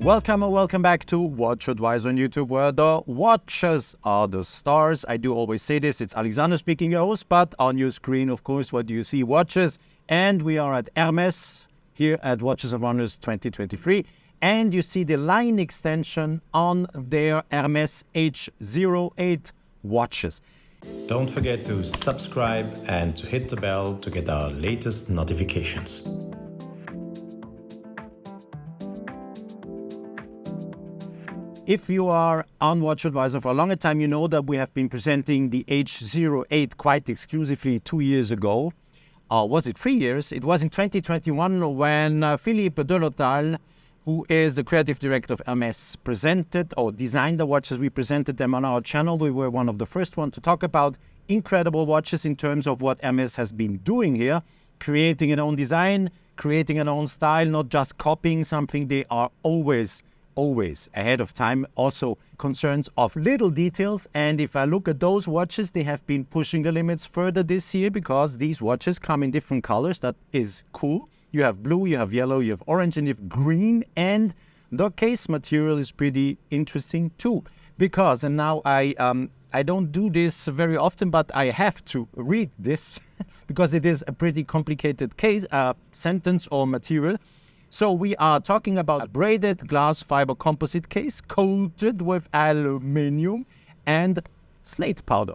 Welcome or welcome back to WatchAdvisor on YouTube, where the watches are the stars. I do always say this, it's Alexander speaking, your host, but on your screen, of course, what do you see? Watches. And we are at Hermes, here at Watches and Wonders 2023. And you see the line extension on their Hermès H08 watches. Don't forget to subscribe and to hit the bell to get our latest notifications. If you are on WatchAdvisor for a longer time, you know that we have been presenting the H08 quite exclusively 2 years ago. Was it 3 years? It was in 2021 when Philippe Delhotal, who is the creative director of Hermès, presented or designed the watches. We presented them on our channel. We were one of the first ones to talk about incredible watches in terms of what Hermès has been doing here, creating an own design, creating an own style, not just copying something. They are always ahead of time. Also concerns of little details. And if I look at those watches, they have been pushing the limits further this year because these watches come in different colors. That is cool. You have blue, you have yellow, you have orange, and you have green. And the case material is pretty interesting too. Because, and now I don't do this very often, but I have to read this because it is a pretty complicated case, sentence or material. So we are talking about a braided glass fiber composite case coated with aluminium and slate powder.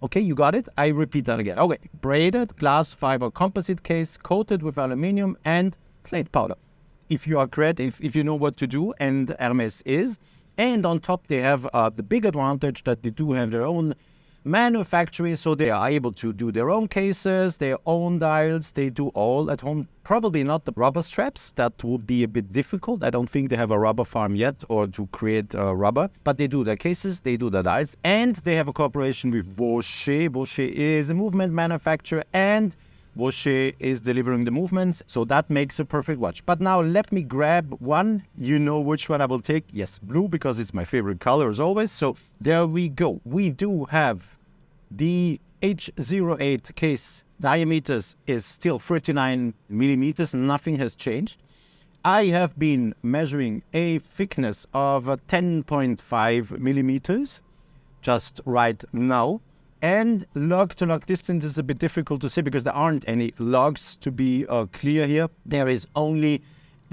Okay, you got it? I repeat that again. Okay, braided glass fiber composite case coated with aluminium and slate powder. If you are creative, if you know what to do, and Hermès is, and on top they have the big advantage that they do have their own manufacturing, so they are able to do their own cases, their own dials. They do all at home. Probably not the rubber straps. That would be a bit difficult. I don't think they have a rubber farm yet or to create rubber, but they do their cases, they do the dials, and they have a cooperation with Vaucher. Vaucher is a movement manufacturer, and Vaucher is delivering the movements, so that makes a perfect watch. But now let me grab one. You know which one I will take. Yes, blue, because it's my favorite color as always. So there we go. We do have the H08 case. Diameters is still 39 millimeters. Nothing has changed. I have been measuring a thickness of 10.5 millimeters just right now. And log-to-log distance is a bit difficult to say because there aren't any logs to be clear here. There is only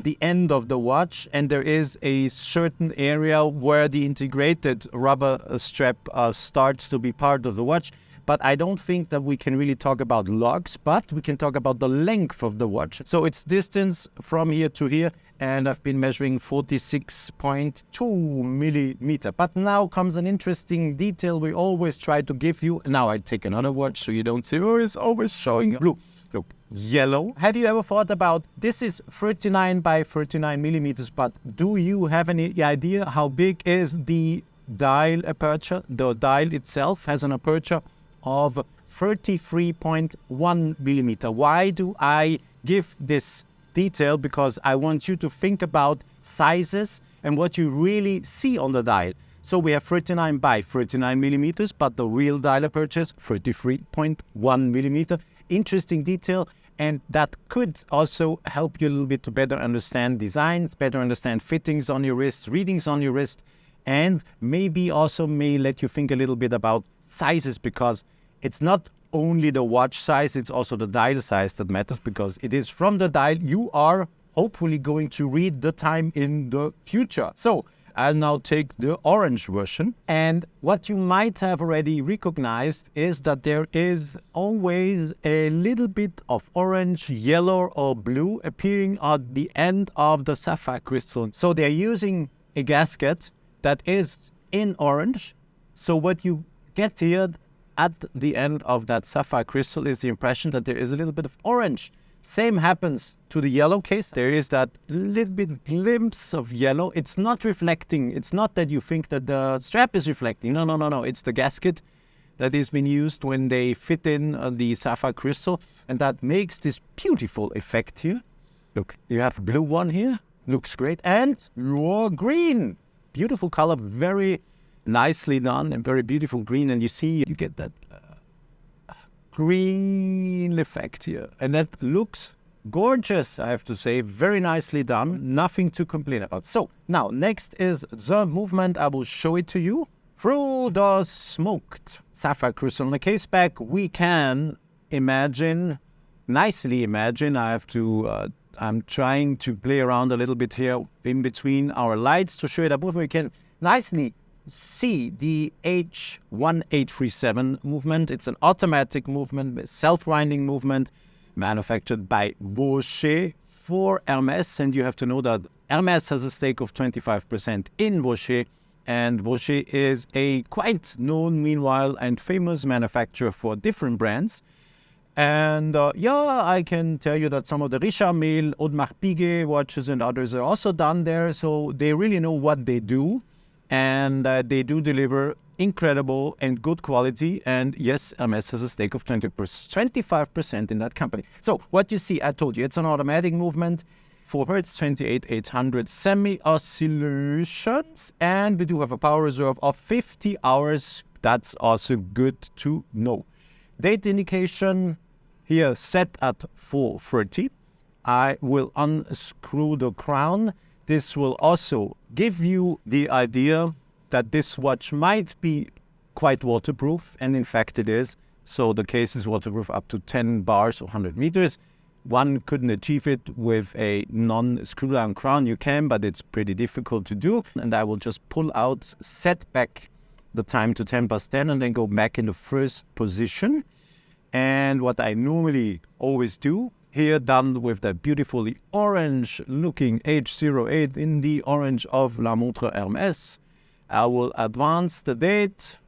the end of the watch, and there is a certain area where the integrated rubber strap starts to be part of the watch. But I don't think that we can really talk about logs, but we can talk about the length of the watch. So it's distance from here to here, and I've been measuring 46.2 millimeter. But now comes an interesting detail we always try to give you. Now I take another watch so you don't say, oh, it's always showing blue. Look, yellow. Have you ever thought about, this is 39 by 39 millimeters, but do you have any idea how big is the dial aperture? The dial itself has an aperture of 33.1 millimeter. Why do I give this detail? Because I want you to think about sizes and what you really see on the dial. So we have 39 by 39 millimeters, but the real dial aperture is 33.1 millimeter. Interesting detail, and that could also help you a little bit to better understand designs, better understand fittings on your wrists, readings on your wrist, and maybe also may let you think a little bit about sizes, because it's not only the watch size, it's also the dial size that matters, because it is from the dial you are hopefully going to read the time in the future. So I'll now take the orange version. And what you might have already recognized is that there is always a little bit of orange, yellow or blue appearing at the end of the sapphire crystal. So they're using a gasket that is in orange. So what you get here at the end of that sapphire crystal is the impression that there is a little bit of orange. Same happens to the yellow case. There is that little bit glimpse of yellow. It's not reflecting. It's not that you think that the strap is reflecting. No. It's the gasket that has been used when they fit in the sapphire crystal. And that makes this beautiful effect here. Look, you have a blue one here. Looks great. And your green. Beautiful color, very nicely done and very beautiful green. And you see, you get that green effect here. And that looks gorgeous, I have to say. Very nicely done. Nothing to complain about. So now next is the movement. I will show it to you. Through the smoked sapphire crystal on the case back, we can nicely imagine. I'm trying to play around a little bit here in between our lights to show you that movement. We can nicely see the H1837 movement. It's an automatic movement, self-winding movement, manufactured by Vaucher for Hermès. And you have to know that Hermès has a stake of 25% in Vaucher. And Vaucher is a quite known, meanwhile, and famous manufacturer for different brands. And I can tell you that some of the Richard Mille, Audemars Piguet watches and others are also done there. So they really know what they do. And they do deliver incredible and good quality. And yes, Hermès has a stake of 25% in that company. So what you see, I told you, it's an automatic movement. 4 Hz, 28800 semi-oscillations. And we do have a power reserve of 50 hours. That's also good to know. Date indication here set at 4:30. I will unscrew the crown. This will also give you the idea that this watch might be quite waterproof, and in fact it is. So the case is waterproof up to 10 bars or 100 meters. One couldn't achieve it with a non-screw-down crown. You can, but it's pretty difficult to do. And I will just pull out, set back the time to 10 past 10, and then go back in the first position. And what I normally always do, here done with the beautifully orange-looking H08 in the orange of La Montre Hermès, I will advance the date,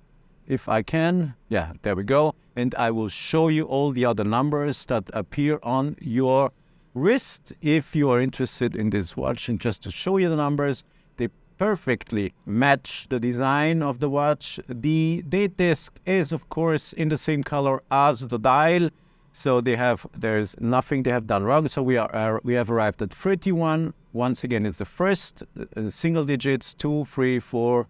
if I can. Yeah, there we go. And I will show you all the other numbers that appear on your wrist if you are interested in this watch. And just to show you the numbers, they perfectly match the design of the watch. The date disc is, of course, in the same color as the dial. So there's nothing they have done wrong. So we have arrived at 31. Once again, it's the first single digits, 2, 3, 4.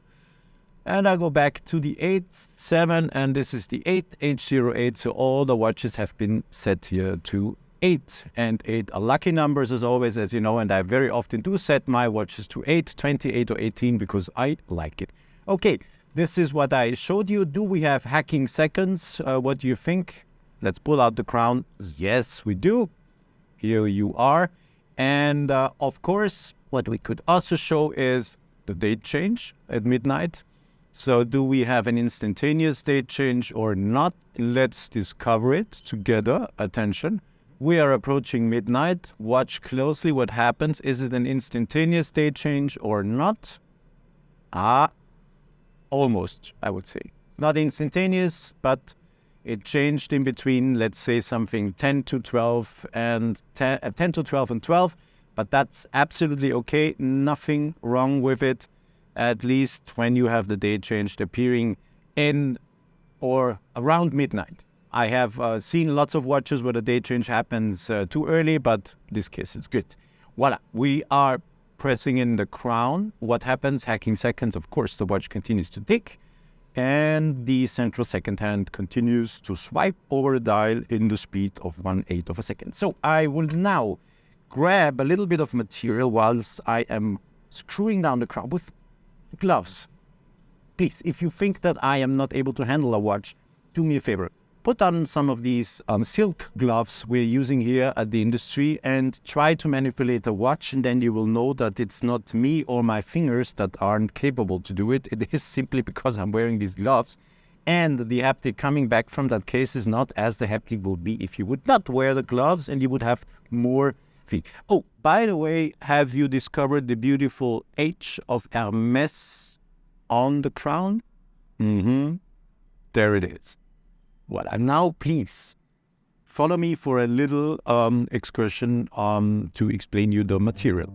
And I go back to the 8, 7, and this is the 8, H08. So all the watches have been set here to 8. And 8 are lucky numbers, as always, as you know. And I very often do set my watches to 8, 28, or 18 because I like it. Okay, this is what I showed you. Do we have hacking seconds? What do you think? Let's pull out the crown. Yes, we do. Here you are. And of course, what we could also show is the date change at midnight. So do we have an instantaneous date change or not? Let's discover it together. Attention. We are approaching midnight. Watch closely what happens. Is it an instantaneous date change or not? Almost, I would say. Not instantaneous, but it changed in between, let's say something 10 to 12 and 10 to 12 and 12. But that's absolutely okay. Nothing wrong with it. At least when you have the date change appearing in or around midnight. I have seen lots of watches where the date change happens too early, but in this case it's good. Voila, we are pressing in the crown. What happens? Hacking seconds, of course, the watch continues to tick. And the central second hand continues to swipe over the dial in the speed of 1/8 of a second. So I will now grab a little bit of material whilst I am screwing down the crown with gloves. Please, if you think that I am not able to handle a watch, do me a favor. Put on some of these silk gloves we're using here at the industry and try to manipulate a watch, and then you will know that it's not me or my fingers that aren't capable to do it. It is simply because I'm wearing these gloves, and the haptic coming back from that case is not as the haptic would be if you would not wear the gloves and you would have more feel. Oh, by the way, have you discovered the beautiful H of Hermès on the crown? There it is. Well, and now please follow me for a little excursion to explain you the material.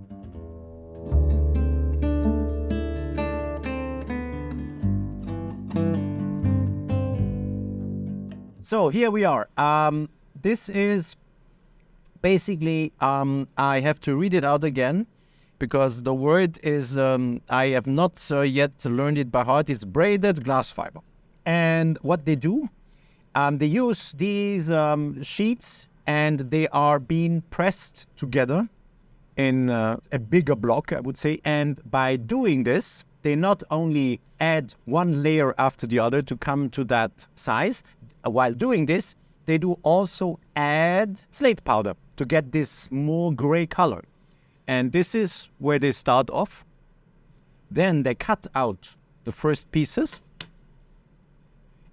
So here we are. This is basically, I have to read it out again because the word is, I have not yet learned it by heart. It's braided glass fiber. And what they do, They use these sheets, and they are being pressed together in a bigger block, I would say. And by doing this, they not only add one layer after the other to come to that size. While doing this, they do also add slate powder to get this more gray color. And this is where they start off. Then they cut out the first pieces.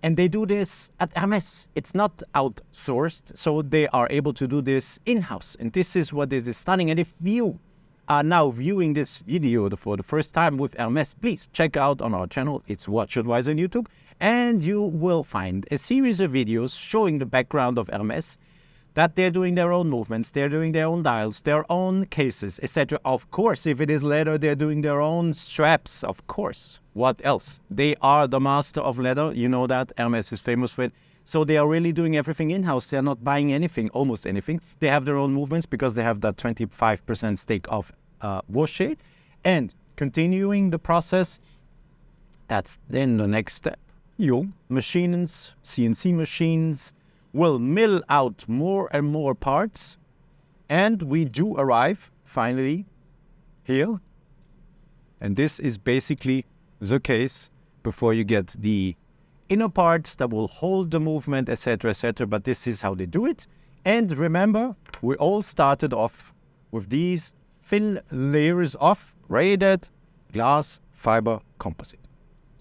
And they do this at Hermès. It's not outsourced, so they are able to do this in-house. And this is what it is stunning. And if you are now viewing this video for the first time with Hermès, please check out on our channel. It's WatchAdvisor on YouTube. And you will find a series of videos showing the background of Hermès, that they're doing their own movements, they're doing their own dials, their own cases, etc. Of course, if it is leather, they're doing their own straps, of course. What else? They are the master of leather. You know that. Hermès is famous for it. So they are really doing everything in-house. They're not buying anything, almost anything. They have their own movements because they have that 25% stake of Rocher. And continuing the process, that's then the next step. Machines, CNC machines, will mill out more and more parts, and we do arrive finally here. And this is basically the case before you get the inner parts that will hold the movement, etc., etc. But this is how they do it. And remember, we all started off with these thin layers of braided glass fiber composite.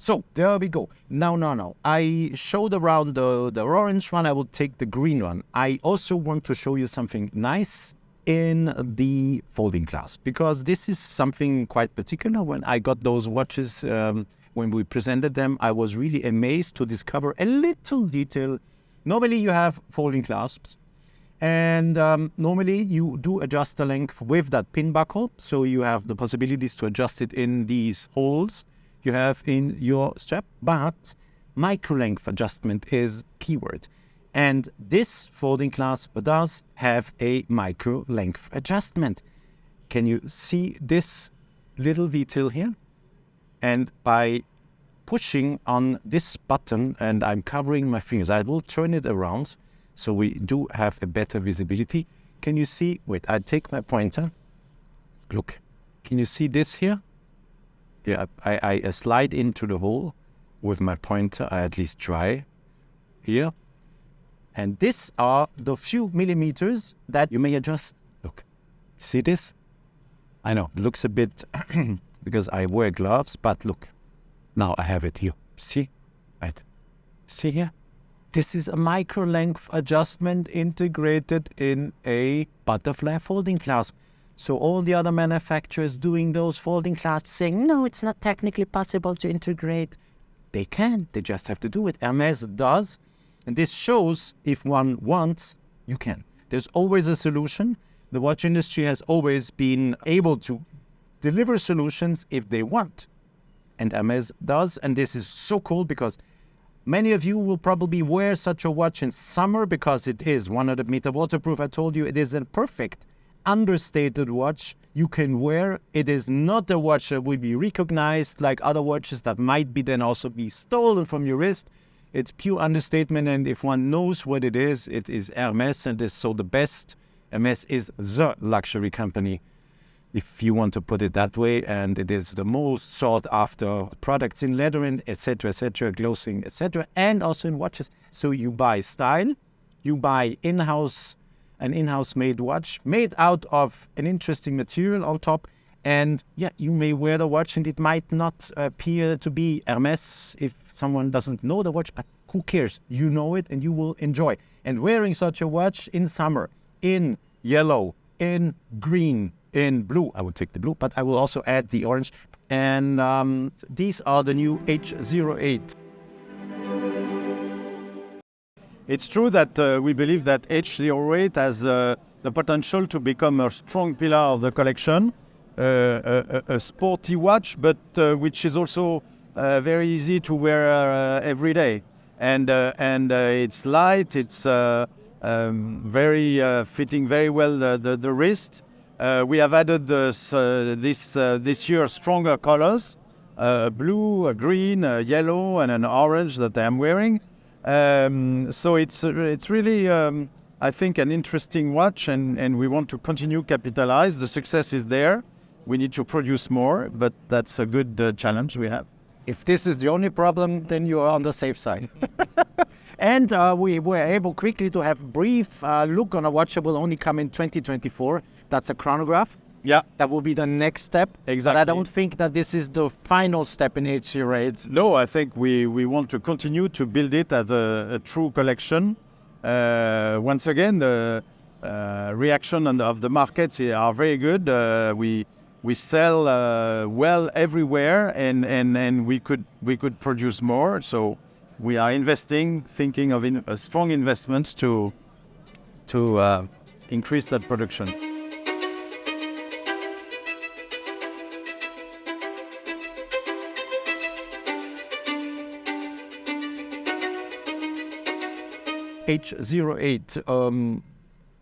So there we go. Now, I showed around the orange one. I will take the green one. I also want to show you something nice in the folding clasp, because this is something quite particular. When I got those watches, when we presented them, I was really amazed to discover a little detail. Normally you have folding clasps, and normally you do adjust the length with that pin buckle. So you have the possibilities to adjust it in these holes you have in your strap, but micro length adjustment is keyword. And this folding clasp does have a micro length adjustment. Can you see this little detail here? And by pushing on this button, and I'm covering my fingers, I will turn it around so we do have a better visibility. Can you see? Wait, I take my pointer. Look, can you see this here? Yeah, I slide into the hole with my pointer. I at least try here. And these are the few millimeters that you may adjust. Look, see this? I know, it looks a bit because I wear gloves, but look, now I have it here. See? Right. See here? This is a micro length adjustment integrated in a butterfly folding clasp. So all the other manufacturers doing those folding clasps saying, no, it's not technically possible to integrate. They can, they just have to do it. Hermès does, and this shows if one wants, you can. There's always a solution. The watch industry has always been able to deliver solutions if they want. And Hermès does, and this is so cool because many of you will probably wear such a watch in summer because it is 100-meter waterproof. I told you it is a perfect understated watch you can wear. It is not a watch that will be recognized like other watches that might be then also be stolen from your wrist. It's pure understatement, and if one knows what it is Hermès, and is so the best. Hermès is the luxury company, if you want to put it that way, and it is the most sought after products in leather and etc., glossing, etc., and also in watches. So you buy style, you buy an in-house made watch made out of an interesting material on top, and yeah, you may wear the watch and it might not appear to be Hermès if someone doesn't know the watch, but who cares? You know it and you will enjoy. And wearing such a watch in summer, in yellow, in green, in blue, I would take the blue, but I will also add the orange. And these are the new H08. It's true that we believe that H08 has the potential to become a strong pillar of the collection, a sporty watch, but which is also very easy to wear every day. And it's light, it's very fitting very well the wrist. We have added this year stronger colors, blue, green, yellow, and an orange that I am wearing. So it's really, I think, an interesting watch, and we want to continue capitalize. The success is there. We need to produce more, but that's a good challenge we have. If this is the only problem, then you are on the safe side. And we were able quickly to have brief look on a watch that will only come in 2024. That's a chronograph. Yeah, That will be the next step. exactly. But I don't think that this is the final step in H08. No, I think we want to continue to build it as a true collection. Once again, the reaction of the markets are very good. We sell well everywhere, and we could produce more. So we are investing, thinking of strong investments to increase that production. H08,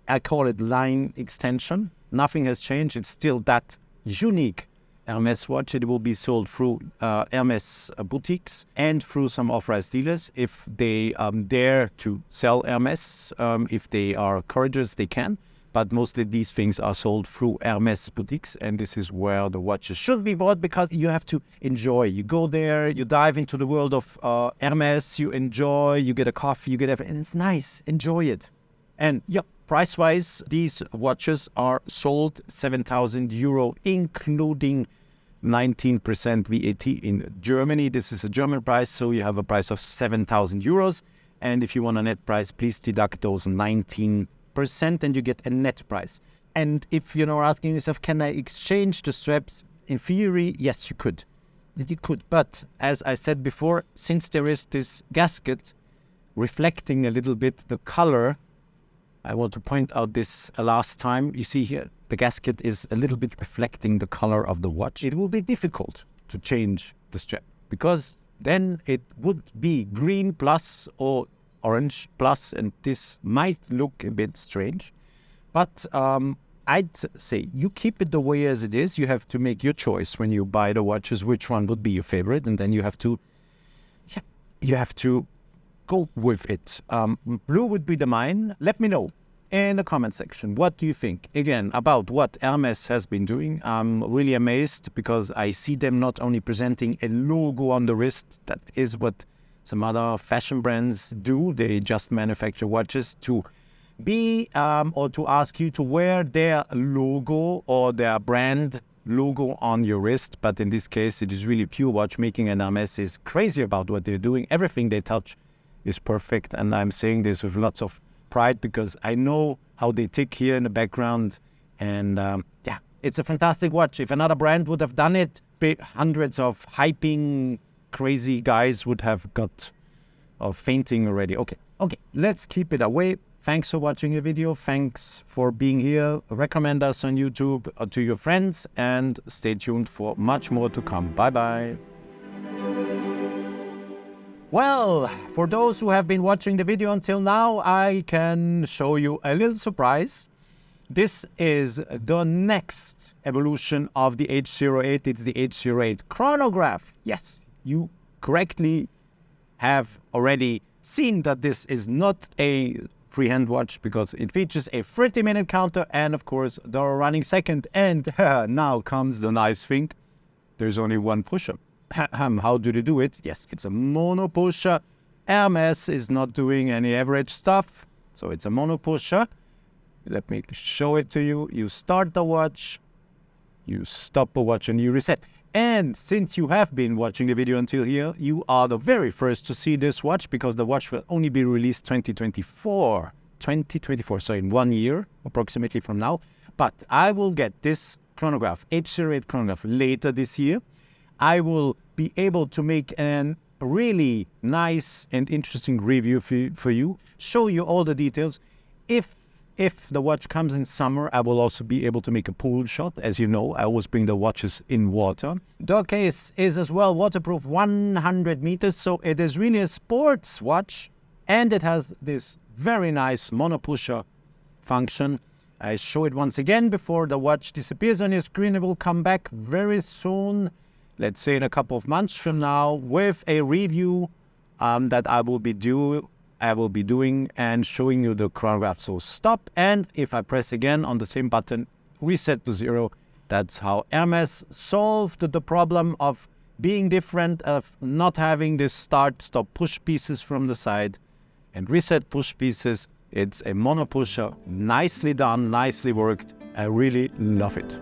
I call it line extension. Nothing has changed. It's still that unique Hermès watch. It will be sold through Hermès boutiques and through some authorized dealers. If they dare to sell Hermès, if they are courageous, they can. But mostly these things are sold through Hermès boutiques, and this is where the watches should be bought, because you have to enjoy. You go there, you dive into the world of Hermès, you enjoy, you get a coffee, you get everything, and it's nice. Enjoy it. And yeah, price-wise, these watches are sold €7,000, including 19% VAT in Germany. This is a German price, so you have a price of €7,000. And if you want a net price, please deduct those 19%, and you get a net price. And if you're asking yourself, can I exchange the straps? In theory, yes, you could. But as I said before, since there is this gasket reflecting a little bit the color, I want to point out this last time. You see here, the gasket is a little bit reflecting the color of the watch. It will be difficult to change the strap, because then it would be green plus or orange plus, and this might look a bit strange. But I'd say you keep it the way as it is. You have to make your choice when you buy the watches, which one would be your favorite, and then you have to go with it. Blue would be the mine. Let me know in the comment section. What do you think, again, about what Hermès has been doing? I'm really amazed, because I see them not only presenting a logo on the wrist. That is what some other fashion brands do. They just manufacture watches to be or to ask you to wear their logo or their brand logo on your wrist. But in this case, it is really pure watchmaking, and Hermès is crazy about what they're doing. Everything they touch is perfect, and I'm saying this with lots of pride, because I know how they tick here in the background. And yeah, it's a fantastic watch. If another brand would have done it, hundreds of hyping crazy guys would have got fainting already. Okay, let's keep it away. Thanks for watching the video. Thanks for being here. Recommend us on YouTube to your friends, and stay tuned for much more to come. Bye-bye. Well, for those who have been watching the video until now, I can show you a little surprise. This is the next evolution of the H08. It's the H08 Chronograph. Yes, you correctly have already seen that this is not a freehand watch, because it features a 30-minute counter and, of course, the running second. And now comes the nice thing. There's only one pusher. How do they do it? Yes, it's a mono pusher. Hermès is not doing any average stuff, so it's a mono pusher. Let me show it to you. You start the watch, you stop the watch, and you reset. And since you have been watching the video until here, you are the very first to see this watch, because the watch will only be released 2024, so in 1 year approximately from now. But I will get this chronograph, H08 chronograph, later this year. I will be able to make a really nice and interesting review for you, show you all the details. If the watch comes in summer, I will also be able to make a pool shot. As you know, I always bring the watches in water. The case is as well waterproof, 100 meters, so it is really a sports watch. And it has this very nice mono pusher function. I show it once again before the watch disappears on your screen. It will come back very soon, let's say in a couple of months from now, with a review that I will be I will be doing and showing you the chronograph. So stop, and if I press again on the same button, reset to 0. That's how Hermès solved the problem of being different, of not having this start, stop, push pieces from the side, and reset, push pieces. It's a mono pusher, nicely done, nicely worked. I really love it.